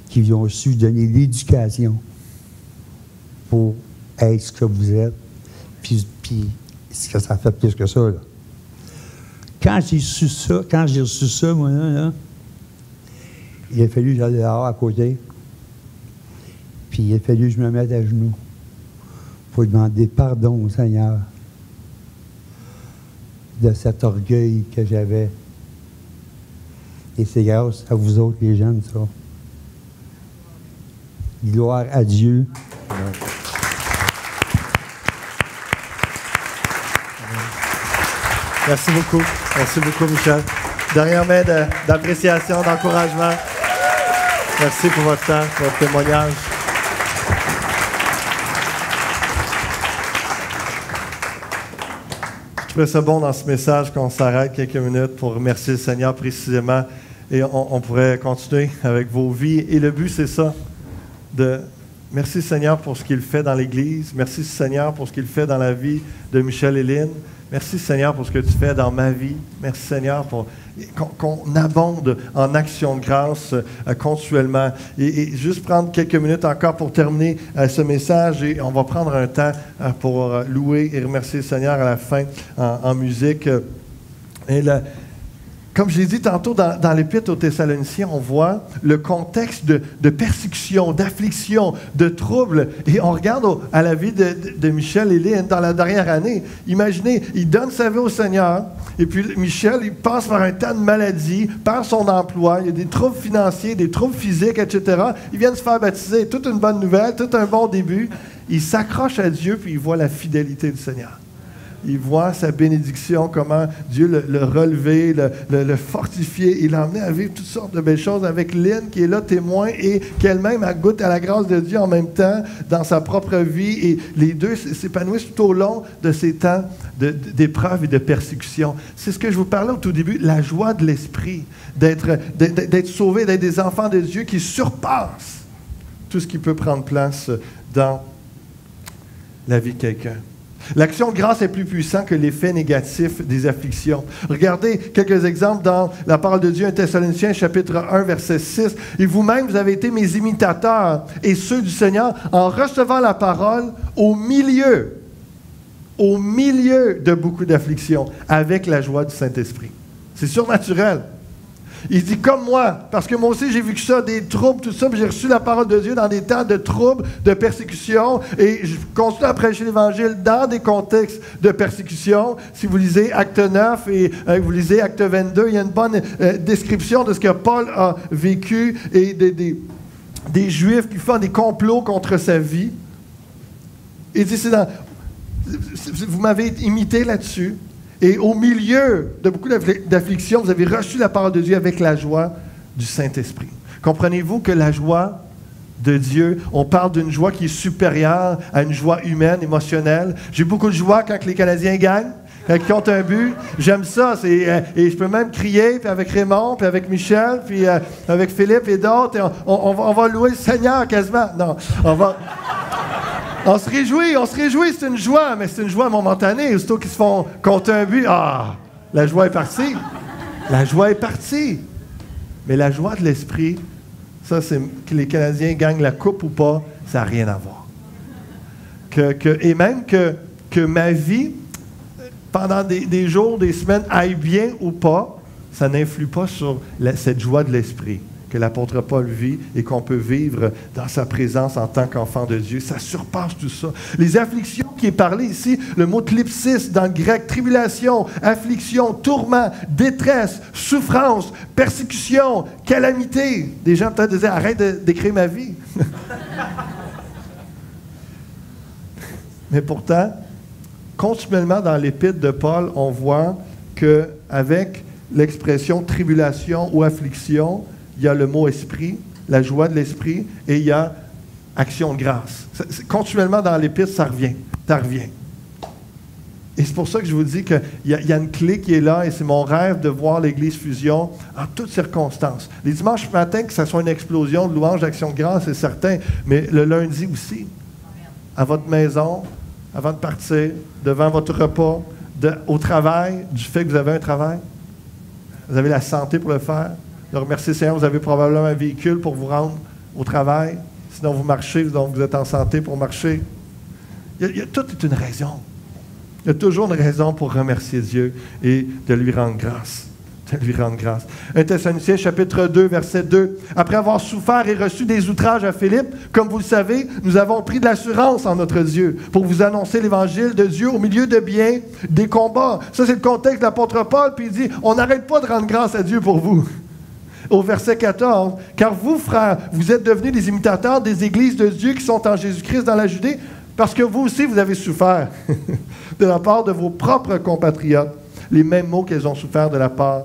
qui ont su donner l'éducation pour être ce que vous êtes, puis ce que ça fait plus que ça, là. Quand j'ai reçu ça, moi, là, il a fallu que j'aille dehors à côté, puis il a fallu que je me mette à genoux pour demander pardon au Seigneur de cet orgueil que j'avais. Et c'est grâce à vous autres, les jeunes, ça. Gloire à Dieu. Amen. Merci beaucoup. Merci beaucoup, Michel. Dernière main d'appréciation, d'encouragement. Merci pour votre temps, pour votre témoignage. Je trouvais ça bon dans ce message qu'on s'arrête quelques minutes pour remercier le Seigneur précisément. Et on pourrait continuer avec vos vies. Et le but, c'est ça. Merci Seigneur pour ce qu'il fait dans l'Église. Merci Seigneur pour ce qu'il fait dans la vie de Michel et Lynn. Merci Seigneur pour ce que tu fais dans ma vie. Merci Seigneur pour qu'on abonde en action de grâce continuellement. Et juste prendre quelques minutes encore pour terminer ce message et on va prendre un temps pour louer et remercier le Seigneur à la fin en musique. Et comme je l'ai dit tantôt dans l'Épître aux Thessaloniciens, on voit le contexte de persécution, d'affliction, de trouble. Et on regarde à la vie de Michel et Lynn dans la dernière année. Imaginez, il donne sa vie au Seigneur. Et puis Michel, il passe par un tas de maladies, perd son emploi, il y a des troubles financiers, des troubles physiques, etc. Il vient de se faire baptiser. Toute une bonne nouvelle, tout un bon début. Il s'accroche à Dieu puis il voit la fidélité du Seigneur. il voit sa bénédiction, comment Dieu le relevé, le fortifié. Il l'a emmené à vivre toutes sortes de belles choses avec Lynn, qui est là témoin et qu'elle-même a goûté à la grâce de Dieu en même temps dans sa propre vie. Et les deux s'épanouissent tout au long de ces temps d'épreuves et de persécutions. C'est ce que je vous parlais au tout début, la joie de l'esprit, d'être sauvé, d'être des enfants de Dieu qui surpassent tout ce qui peut prendre place dans la vie de quelqu'un. L'action de grâce est plus puissante que l'effet négatif des afflictions. Regardez quelques exemples dans la parole de Dieu, 1 Thessaloniciens, chapitre 1, verset 6. « Et vous-même, vous avez été mes imitateurs et ceux du Seigneur en recevant la parole au milieu de beaucoup d'afflictions, avec la joie du Saint-Esprit. » C'est surnaturel. Il dit, comme moi, parce que moi aussi j'ai vécu ça, des troubles, tout ça, puis j'ai reçu la parole de Dieu dans des temps de troubles, de persécution, et je continue à prêcher l'Évangile dans des contextes de persécution. Si vous lisez Acte 9 et vous lisez Acte 22, il y a une bonne description de ce que Paul a vécu et des Juifs qui font des complots contre sa vie. Il dit, vous m'avez imité là-dessus. Et au milieu de beaucoup d'afflictions, vous avez reçu la parole de Dieu avec la joie du Saint-Esprit. Comprenez-vous que la joie de Dieu, on parle d'une joie qui est supérieure à une joie humaine, émotionnelle. J'ai beaucoup de joie quand les Canadiens gagnent, quand ils comptent un but. J'aime ça. Et je peux même crier, puis avec Raymond, puis avec Michel, puis avec Philippe et d'autres. Et on va louer le Seigneur quasiment. Non, on se réjouit, c'est une joie, mais c'est une joie momentanée. Aussitôt qu'ils se font compter un but, la joie est partie. La joie est partie. Mais la joie de l'esprit, ça, c'est que les Canadiens gagnent la coupe ou pas, ça n'a rien à voir. Et même que ma vie, pendant des jours, des semaines, aille bien ou pas, ça n'influe pas sur cette joie de l'esprit que l'apôtre Paul vit et qu'on peut vivre dans sa présence en tant qu'enfant de Dieu. Ça surpasse tout ça. Les afflictions qui est parlé ici, le mot thlipsis dans le grec, tribulation, affliction, tourment, détresse, souffrance, persécution, calamité. Des gens peut-être disaient, arrête d'écrire ma vie. Mais pourtant, continuellement dans l'épître de Paul, on voit qu'avec l'expression tribulation ou affliction, il y a le mot esprit, la joie de l'esprit, et il y a action de grâce. Continuellement dans l'épître, ça revient. Et c'est pour ça que je vous dis qu'il y a une clé qui est là, et c'est mon rêve de voir l'Église Fusion en toutes circonstances. Les dimanches matins, que ça soit une explosion de louanges, d'action de grâce, c'est certain, mais le lundi aussi, à votre maison, avant de partir, devant votre repas, au travail, du fait que vous avez un travail, vous avez la santé pour le faire. De remercier le Seigneur, vous avez probablement un véhicule pour vous rendre au travail. Sinon, vous marchez, donc vous êtes en santé pour marcher. Tout est une raison. Il y a toujours une raison pour remercier Dieu et de lui rendre grâce. 1 Thessaloniciens, chapitre 2, verset 2. Après avoir souffert et reçu des outrages à Philippe, comme vous le savez, nous avons pris de l'assurance en notre Dieu pour vous annoncer l'Évangile de Dieu au milieu de bien des combats. Ça, c'est le contexte de l'apôtre Paul, puis il dit, on n'arrête pas de rendre grâce à Dieu pour vous. Au verset 14, « Car vous, frères, vous êtes devenus des imitateurs des églises de Dieu qui sont en Jésus-Christ dans la Judée, parce que vous aussi, vous avez souffert de la part de vos propres compatriotes, les mêmes maux qu'elles ont souffert de la part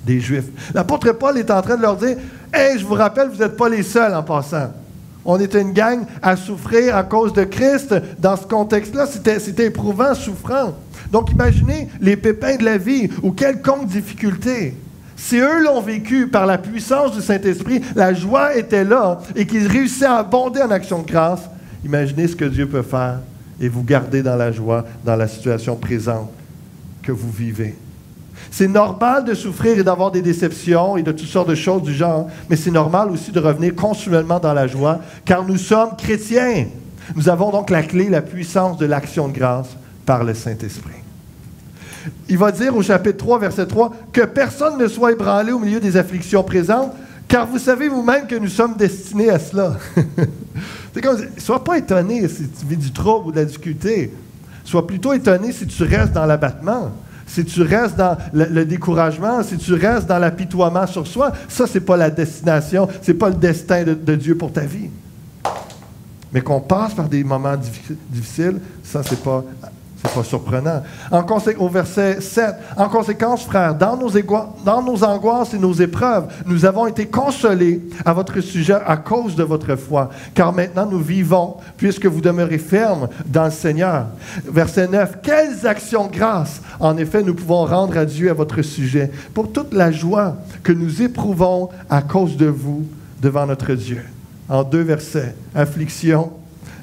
des Juifs. » L'apôtre Paul est en train de leur dire, « Hey, je vous rappelle, vous n'êtes pas les seuls en passant. On était une gang à souffrir à cause de Christ. Dans ce contexte-là, c'était éprouvant, souffrant. Donc, imaginez les pépins de la vie ou quelconque difficulté. Si eux l'ont vécu par la puissance du Saint-Esprit, la joie était là et qu'ils réussissaient à abonder en action de grâce, imaginez ce que Dieu peut faire et vous garder dans la joie, dans la situation présente que vous vivez. C'est normal de souffrir et d'avoir des déceptions et de toutes sortes de choses du genre, mais c'est normal aussi de revenir continuellement dans la joie, car nous sommes chrétiens. Nous avons donc la clé, la puissance de l'action de grâce par le Saint-Esprit. Il va dire au chapitre 3, verset 3, « Que personne ne soit ébranlé au milieu des afflictions présentes, car vous savez vous-même que nous sommes destinés à cela. » C'est comme, sois pas étonné si tu vis du trouble ou de la difficulté. Sois plutôt étonné si tu restes dans l'abattement, si tu restes dans le découragement, si tu restes dans l'apitoiement sur soi. Ça, c'est pas la destination, c'est pas le destin de Dieu pour ta vie. Mais qu'on passe par des moments difficiles, ça, c'est pas C'est pas surprenant. Au verset 7, « En conséquence, frères, dans nos angoisses et nos épreuves, nous avons été consolés à votre sujet à cause de votre foi. Car maintenant nous vivons, puisque vous demeurez fermes dans le Seigneur. » Verset 9, « Quelles actions de grâce, en effet, nous pouvons rendre à Dieu à votre sujet, pour toute la joie que nous éprouvons à cause de vous devant notre Dieu. » En 2 versets, affliction,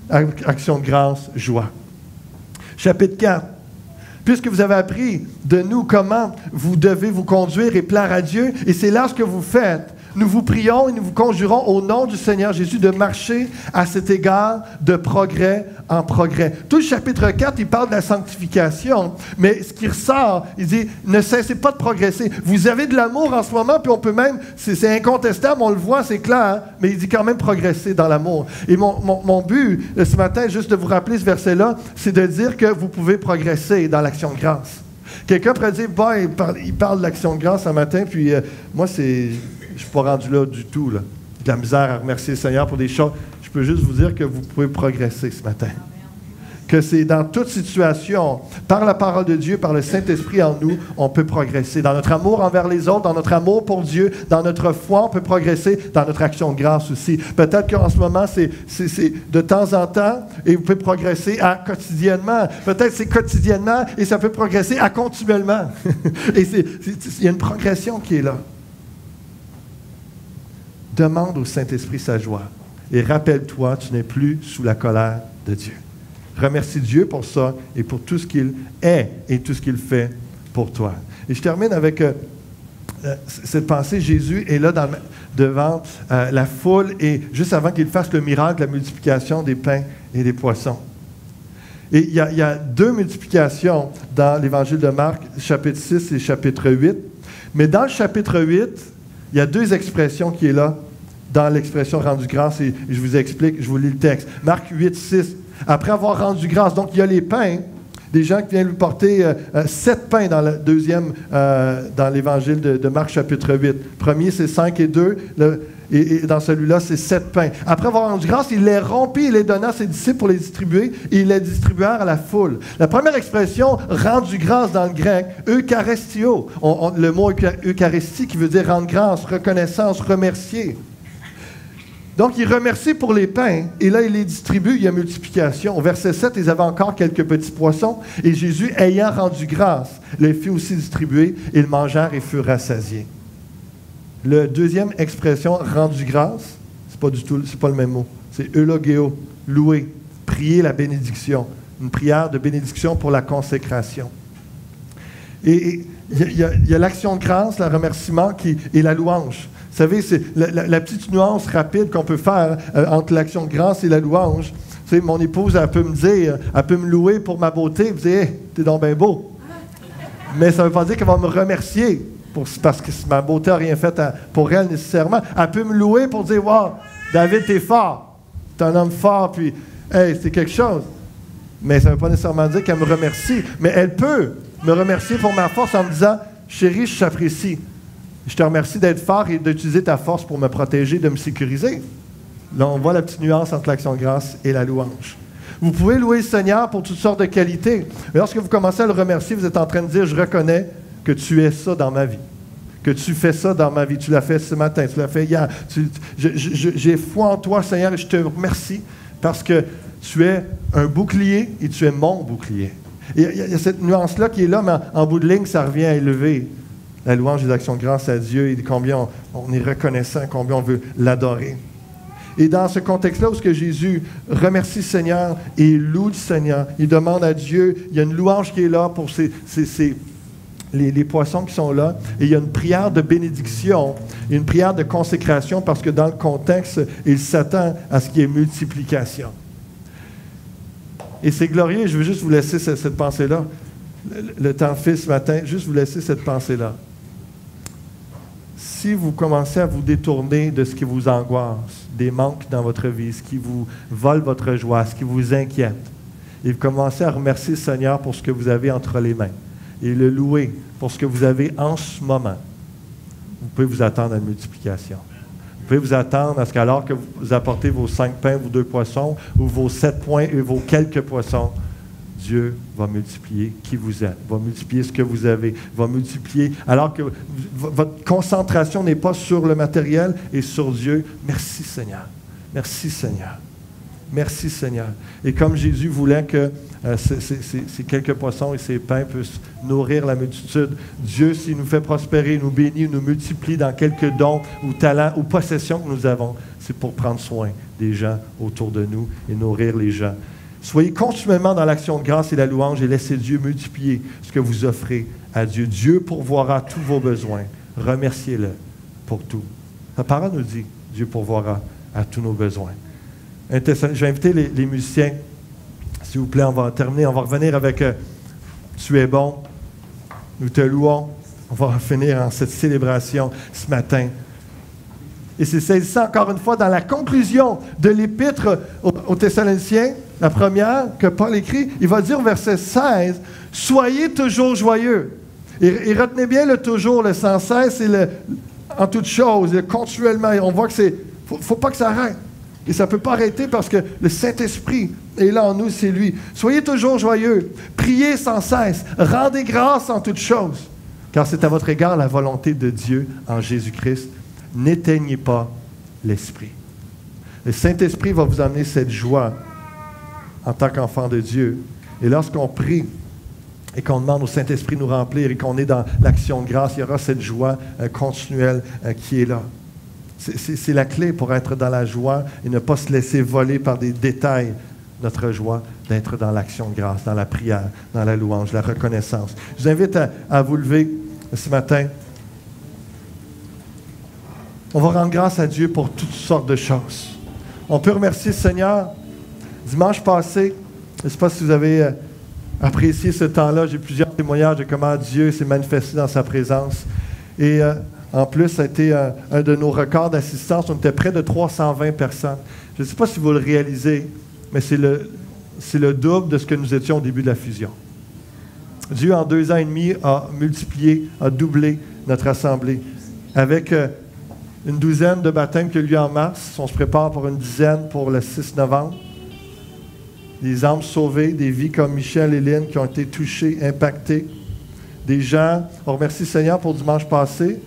action de grâce, joie. Chapitre 4. Puisque vous avez appris de nous comment vous devez vous conduire et plaire à Dieu, et c'est là ce que vous faites, nous vous prions et nous vous conjurons au nom du Seigneur Jésus de marcher à cet égard de progrès en progrès. Tout le chapitre 4, il parle de la sanctification, mais ce qui ressort, il dit, ne cessez pas de progresser. Vous avez de l'amour en ce moment, puis on peut même, c'est incontestable, on le voit, c'est clair, hein, mais il dit quand même progresser dans l'amour. Et mon but ce matin, juste de vous rappeler ce verset-là, c'est de dire que vous pouvez progresser dans l'action de grâce. Quelqu'un pourrait dire, bah, il parle de l'action de grâce ce matin, puis moi, je ne suis pas rendu là du tout. Là. De la misère à remercier le Seigneur pour des choses. Je peux juste vous dire que vous pouvez progresser ce matin. Que c'est dans toute situation, par la parole de Dieu, par le Saint-Esprit en nous, on peut progresser. Dans notre amour envers les autres, dans notre amour pour Dieu, dans notre foi, on peut progresser, dans notre action de grâce aussi. Peut-être qu'en ce moment, c'est de temps en temps, et vous pouvez progresser à quotidiennement. Peut-être c'est quotidiennement, et ça peut progresser à continuellement. Et il y a une progression qui est là. Demande au Saint-Esprit sa joie. Et rappelle-toi, tu n'es plus sous la colère de Dieu. Remercie Dieu pour ça et pour tout ce qu'il est et tout ce qu'il fait pour toi. Et je termine avec cette pensée. Jésus est là devant la foule et juste avant qu'il fasse le miracle, la multiplication des pains et des poissons. Et il y a 2 multiplications dans l'Évangile de Marc, chapitre 6 et chapitre 8. Mais dans le chapitre 8, il y a 2 expressions qui sont là dans l'expression rendu grâce et je vous explique, je vous lis le texte. Marc 8, 6. Après avoir rendu grâce, donc il y a les pains, des gens qui viennent lui porter 7 pains dans le deuxième, dans l'évangile de Marc chapitre 8. Premier, c'est 5 et 2, et dans celui-là, c'est 7 pains. Après avoir rendu grâce, il les rompit, il les donna à ses disciples pour les distribuer, et ils les distribuèrent à la foule. La première expression, rendu grâce dans le grec, eucharistio, le mot eucharistie qui veut dire rendre grâce, reconnaissance, remercier. Donc, il remercie pour les pains, et là, il les distribue, il y a multiplication. Au verset 7, ils avaient encore quelques petits poissons, et Jésus, ayant rendu grâce, les fit aussi distribuer, ils mangèrent et furent rassasiés. La deuxième expression, rendu grâce, c'est pas le même mot. C'est eulogeo, louer, prier la bénédiction, une prière de bénédiction pour la consécration. Et il y a l'action de grâce, le remerciement et la louange. Vous savez, c'est la petite nuance rapide qu'on peut faire entre l'action de grâce et la louange. Tu sais, mon épouse, elle peut me dire, elle peut me louer pour ma beauté, et me dire, hey, t'es donc bien beau. Mais ça ne veut pas dire qu'elle va me remercier parce que ma beauté n'a rien fait pour elle nécessairement. Elle peut me louer pour dire, wow, David, t'es fort. T'es un homme fort, puis, hey, c'est quelque chose. Mais ça ne veut pas nécessairement dire qu'elle me remercie. Mais elle peut me remercier pour ma force en me disant, chérie, je t'apprécie. Je te remercie d'être fort et d'utiliser ta force pour me protéger, de me sécuriser. Là, on voit la petite nuance entre l'action de grâce et la louange. Vous pouvez louer le Seigneur pour toutes sortes de qualités. Mais lorsque vous commencez à le remercier, vous êtes en train de dire, je reconnais que tu es ça dans ma vie. Que tu fais ça dans ma vie. Tu l'as fait ce matin, tu l'as fait hier. J'ai foi en toi, Seigneur, et je te remercie parce que tu es un bouclier et tu es mon bouclier. Et il y a cette nuance-là qui est là, mais en bout de ligne, ça revient à élever la louange des actions de grâce à Dieu et combien on est reconnaissant, combien on veut l'adorer. Et dans ce contexte-là où ce que Jésus remercie le Seigneur et loue le Seigneur, il demande à Dieu, il y a une louange qui est là pour les poissons qui sont là, et il y a une prière de bénédiction, et une prière de consécration parce que dans le contexte, il s'attend à ce qu'il y ait multiplication. Et c'est glorieux, je veux juste vous laisser cette pensée-là. Le temps file ce matin, juste vous laisser cette pensée-là. Si vous commencez à vous détourner de ce qui vous angoisse, des manques dans votre vie, ce qui vous vole votre joie, ce qui vous inquiète, et vous commencez à remercier le Seigneur pour ce que vous avez entre les mains, et le louer pour ce que vous avez en ce moment, vous pouvez vous attendre à une multiplication. Vous pouvez vous attendre à ce qu'alors que vous apportez vos 5 pains, vos 2 poissons, ou vos 7 points et vos quelques poissons, Dieu va multiplier qui vous êtes, va multiplier ce que vous avez, va multiplier, alors que votre concentration n'est pas sur le matériel et sur Dieu. Merci Seigneur. Merci Seigneur. Merci Seigneur. Et comme Jésus voulait que ces quelques poissons et ces pains puissent nourrir la multitude, Dieu, s'il nous fait prospérer, nous bénit, nous multiplie dans quelques dons ou talents ou possessions que nous avons, c'est pour prendre soin des gens autour de nous et nourrir les gens. Soyez continuellement dans l'action de grâce et la louange et laissez Dieu multiplier ce que vous offrez à Dieu. Dieu pourvoira tous vos besoins. Remerciez-le pour tout. La parole nous dit, Dieu pourvoira à tous nos besoins. Je vais inviter les musiciens, s'il vous plaît, on va terminer, on va revenir avec Tu es bon, nous te louons. On va finir en cette célébration ce matin. Et c'est saisissant encore une fois dans la conclusion de l'épître aux Thessaloniciens, la première que Paul écrit, il va dire au verset 16, « Soyez toujours joyeux. » Et retenez bien le toujours, le sans cesse et le en toutes choses, le continuellement. On voit que c'est, faut pas que ça arrête. Et ça ne peut pas arrêter parce que le Saint-Esprit est là en nous, c'est lui. Soyez toujours joyeux, priez sans cesse, rendez grâce en toutes choses, car c'est à votre égard la volonté de Dieu en Jésus-Christ. N'éteignez pas l'Esprit. Le Saint-Esprit va vous amener cette joie en tant qu'enfant de Dieu. Et lorsqu'on prie et qu'on demande au Saint-Esprit de nous remplir et qu'on est dans l'action de grâce, il y aura cette joie continuelle qui est là. C'est la clé pour être dans la joie et ne pas se laisser voler par des détails notre joie, d'être dans l'action de grâce, dans la prière, dans la louange, la reconnaissance. Je vous invite à vous lever ce matin. On va rendre grâce à Dieu pour toutes sortes de choses. On peut remercier le Seigneur. Dimanche passé, je ne sais pas si vous avez apprécié ce temps-là, j'ai plusieurs témoignages de comment Dieu s'est manifesté dans sa présence. Et en plus, ça a été un de nos records d'assistance. On était près de 320 personnes. Je ne sais pas si vous le réalisez, mais c'est le double de ce que nous étions au début de la fusion. Dieu, en 2 ans et demi, a multiplié, a doublé notre assemblée. Avec une douzaine de baptêmes qui ont lieu en mars, on se prépare pour une dizaine pour le 6 novembre. Des âmes sauvées, des vies comme Michel et Lynn qui ont été touchées, impactées. Des gens, on remercie le Seigneur pour dimanche passé,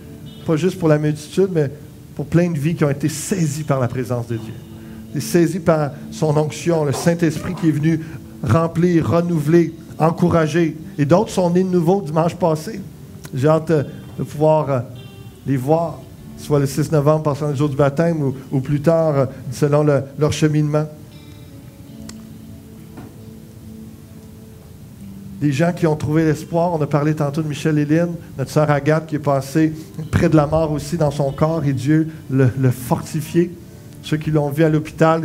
pas juste pour la multitude, mais pour plein de vies qui ont été saisies par la présence de Dieu. Saisies par son onction, le Saint-Esprit qui est venu remplir, renouveler, encourager. Et d'autres sont nés de nouveau dimanche passé. J'ai hâte de pouvoir les voir, soit le 6 novembre passant le jour du baptême ou plus tard, selon leur cheminement. Des gens qui ont trouvé l'espoir. On a parlé tantôt de Michel et Lynn, notre sœur Agathe qui est passée près de la mort aussi dans son corps et Dieu l'a fortifié. Ceux qui l'ont vu à l'hôpital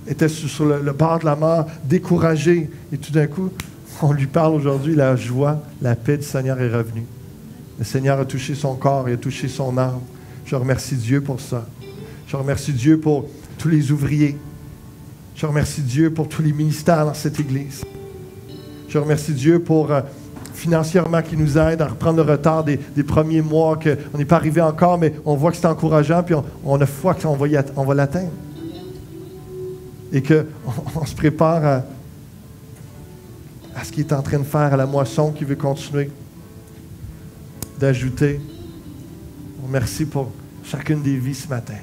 étaient sur le bord de la mort, découragés. Et tout d'un coup, on lui parle aujourd'hui, la joie, la paix du Seigneur est revenue. Le Seigneur a touché son corps, il a touché son âme. Je remercie Dieu pour ça. Je remercie Dieu pour tous les ouvriers. Je remercie Dieu pour tous les ministères dans cette Église. Je remercie Dieu pour financièrement qui nous aide à reprendre le retard des premiers mois, qu'on n'est pas arrivé encore, mais on voit que c'est encourageant, puis on a foi qu'on va l'atteindre. Et qu'on se prépare à ce qu'il est en train de faire, à la moisson qui veut continuer d'ajouter. Merci pour chacune des vies ce matin.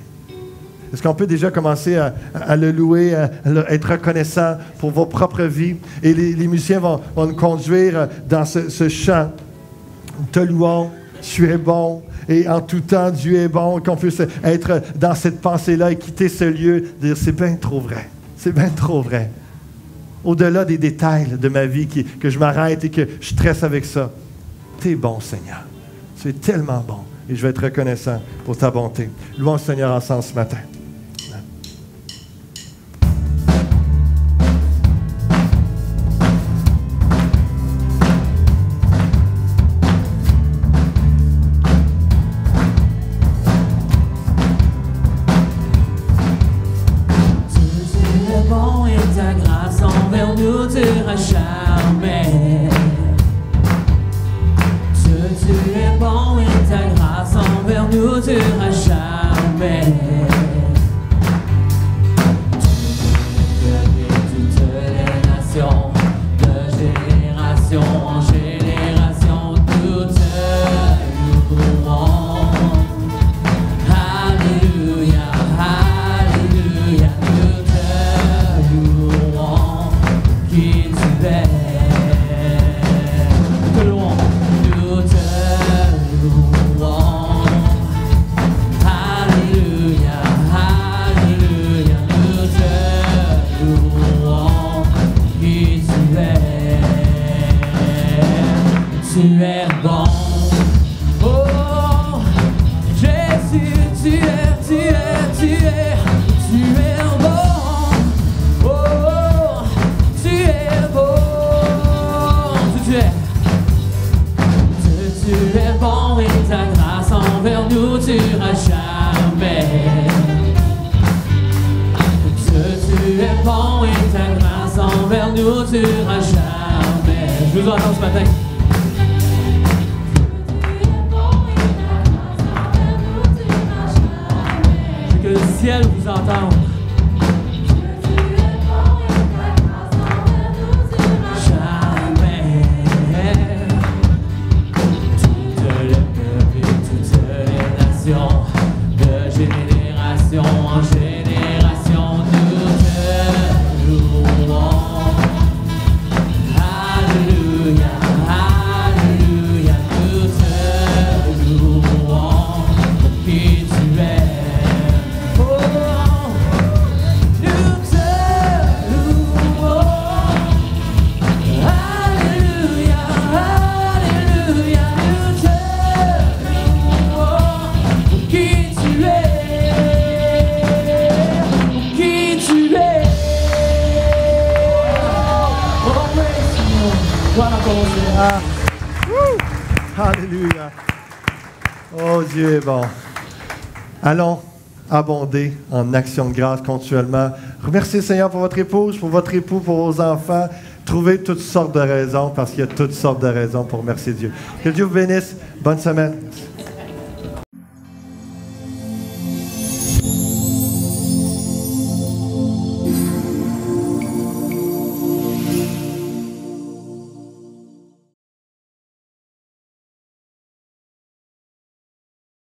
Est-ce qu'on peut déjà commencer à le louer, à être reconnaissant pour vos propres vies? Et les musiciens vont nous conduire dans ce chant. Te louons, tu es bon, et en tout temps, Dieu est bon, et qu'on puisse être dans cette pensée-là et quitter ce lieu, dire c'est bien trop vrai, c'est bien trop vrai. Au-delà des détails de ma vie, que je m'arrête et que je stresse avec ça. Tu es bon, Seigneur. Tu es tellement bon. Et je vais être reconnaissant pour ta bonté. Louons le Seigneur ensemble ce matin. nous tuera jamais. Je vous entends ce matin. Que le ciel vous entende. Jamais. Tout le peuple et toutes les nations, de génération en génération, nous te louons. Alléluia, alléluia, nous te louons pour qui tu es. Ah. Alléluia. Oh, Dieu est bon. Allons abonder en action de grâce continuellement. Remerciez le Seigneur pour votre épouse, pour votre époux, pour vos enfants. Trouvez toutes sortes de raisons, parce qu'il y a toutes sortes de raisons pour remercier Dieu. Que Dieu vous bénisse. Bonne semaine.